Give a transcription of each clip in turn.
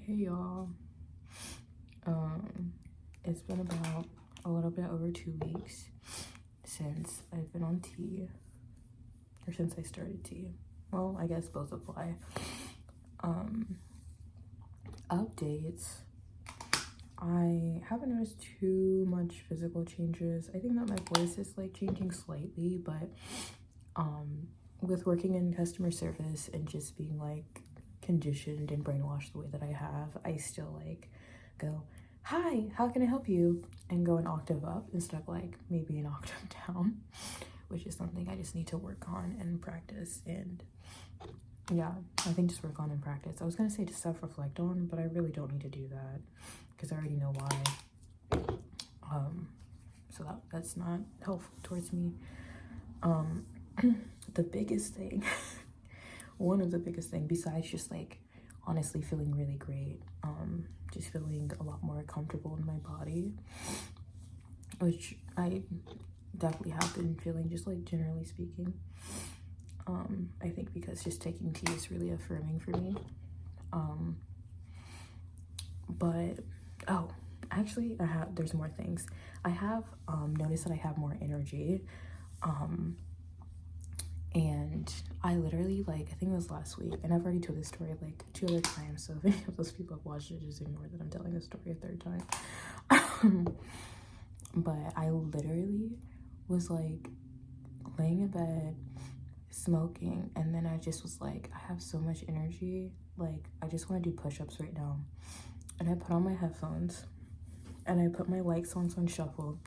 Hey y'all. It's been about a little bit over 2 weeks since I've been on tea, or since I started tea. Well, I guess both apply. Updates. I haven't noticed too much physical changes. I think that my voice is like changing slightly, but with working in customer service and just being like conditioned and brainwashed the way that I have, I still like go, "Hi, how can I help you?" and go an octave up instead of like maybe an octave down, which is something I just need to work on and practice. And yeah, I think just work on and practice. I was gonna say to self-reflect on, but I really don't need to do that because I already know why. So that's not helpful towards me. The biggest thing, one of the biggest things, besides just like honestly feeling really great, just feeling a lot more comfortable in my body, which I definitely have been feeling, just like generally speaking. I think because just taking tea is really affirming for me. But oh, actually there's more things. I have noticed that I have more energy. And I literally, like, I think it was last week, and I've already told this story like 2 other times, so if any of those people have watched it, just ignore that I'm telling the story a 3rd time. But I literally was like laying in bed smoking, and then I just was like, I have so much energy, like I just want to do push-ups right now. And I put on my headphones and I put my like songs on shuffle,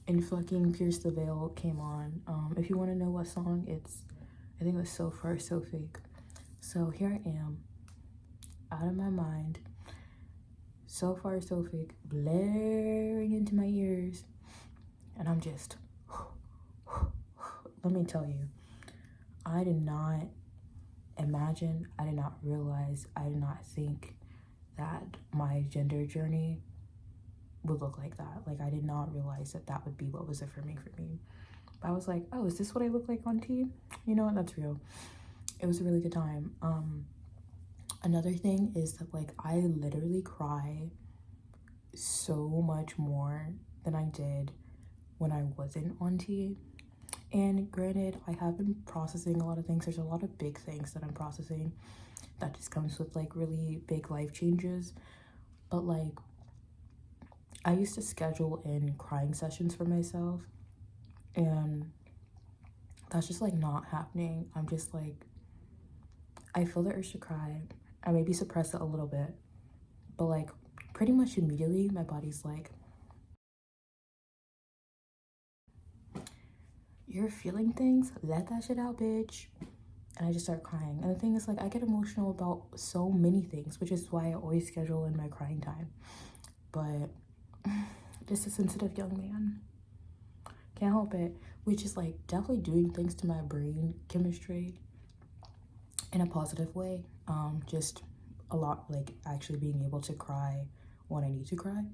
and fucking Pierce the Veil came on. If you want to know what song, I think it was So Far So Fake. So here I am, out of my mind, So Far So Fake blaring into my ears, and I'm just let me tell you, I did not imagine, I did not realize, I did not think that my gender journey would look like that. Like, I did not realize that that would be what was affirming for me. But I was like, oh, is this what I look like on tea? You know what, that's real. It was a really good time. Another thing is that like I literally cry so much more than I did when I wasn't on tea. And granted, I have been processing a lot of things. There's a lot of big things that I'm processing that just comes with like really big life changes. But like, I used to schedule in crying sessions for myself, and that's just like not happening. I'm just like, I feel the urge to cry. I maybe suppress it a little bit, but like pretty much immediately my body's like, you're feeling things, let that shit out, bitch. And I just start crying. And the thing is, like, I get emotional about so many things, which is why I always schedule in my crying time. But just a sensitive young man, can't help it. Which is like definitely doing things to my brain chemistry in a positive way. Just a lot, like actually being able to cry when I need to cry.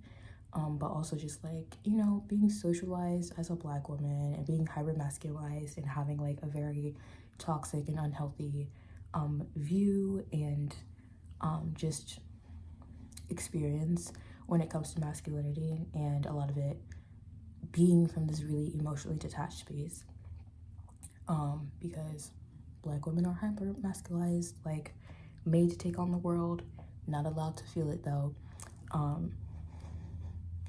But also just like, you know, being socialized as a Black woman and being hyper masculized and having like a very toxic and unhealthy view and just experience when it comes to masculinity, and a lot of it being from this really emotionally detached space, because Black women are hyper masculized, like made to take on the world, not allowed to feel it though.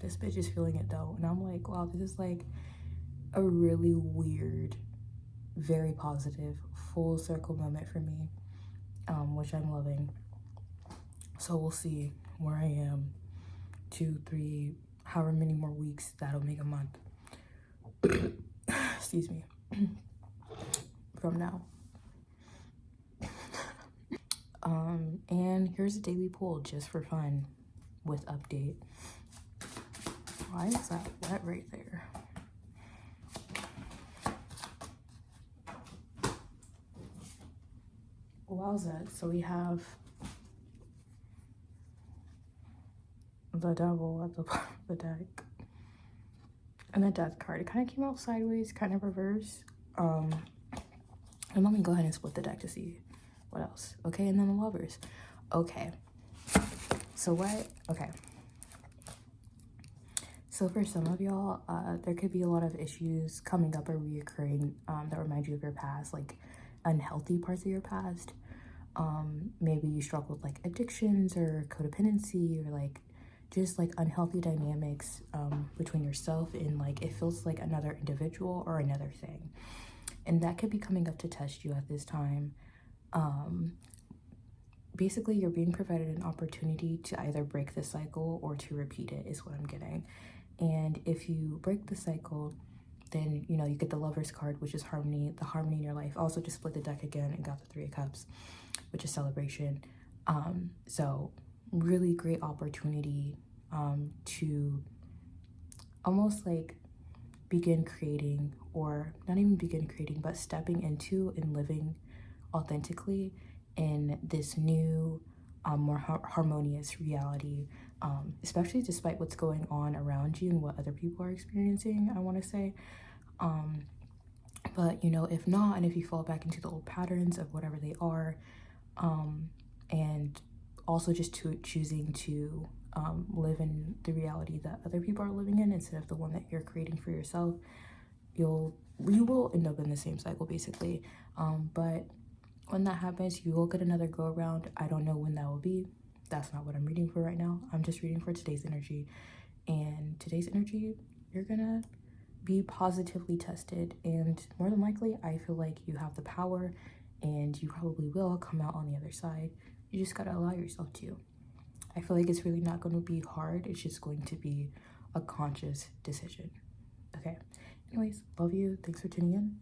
This bitch is feeling it though, and I'm like, wow, this is like a really weird, very positive, full circle moment for me, which I'm loving. So we'll see where I am 2, 3, however many more weeks that'll make a month. Excuse me. From now. And here's a daily poll just for fun with update. Why is that wet right there? Wowza. So we have the devil at the bottom of the deck. And the death card. It kind of came out sideways, kind of reverse. And let me go ahead and split the deck to see what else. Okay, and then the lovers. Okay. Okay. So for some of y'all, there could be a lot of issues coming up or reoccurring that remind you of your past, like unhealthy parts of your past. Maybe you struggle with like addictions or codependency, or like just like unhealthy dynamics between yourself and like it feels like another individual or another thing. And that could be coming up to test you at this time. Basically, you're being provided an opportunity to either break the cycle or to repeat it, is what I'm getting. And if you break the cycle, then you know you get the Lover's card, which is harmony, the harmony in your life. Also just split the deck again and got the Three of Cups, which is celebration. So really great opportunity to almost like begin creating, or not even begin creating, but stepping into and living authentically in this new more harmonious reality, especially despite what's going on around you and what other people are experiencing, I want to say. But you know, if not, and if you fall back into the old patterns of whatever they are, and also just choosing to live in the reality that other people are living in instead of the one that you're creating for yourself, you will end up in the same cycle basically. But when that happens, you will get another go around. I don't know when that will be. That's not what I'm reading for right now. I'm just reading for today's energy. And today's energy, you're gonna be positively tested, and more than likely I feel like you have the power and you probably will come out on the other side. You just gotta allow yourself to. I feel like it's really not going to be hard. It's just going to be a conscious decision. Okay, anyways, love you. Thanks for tuning in.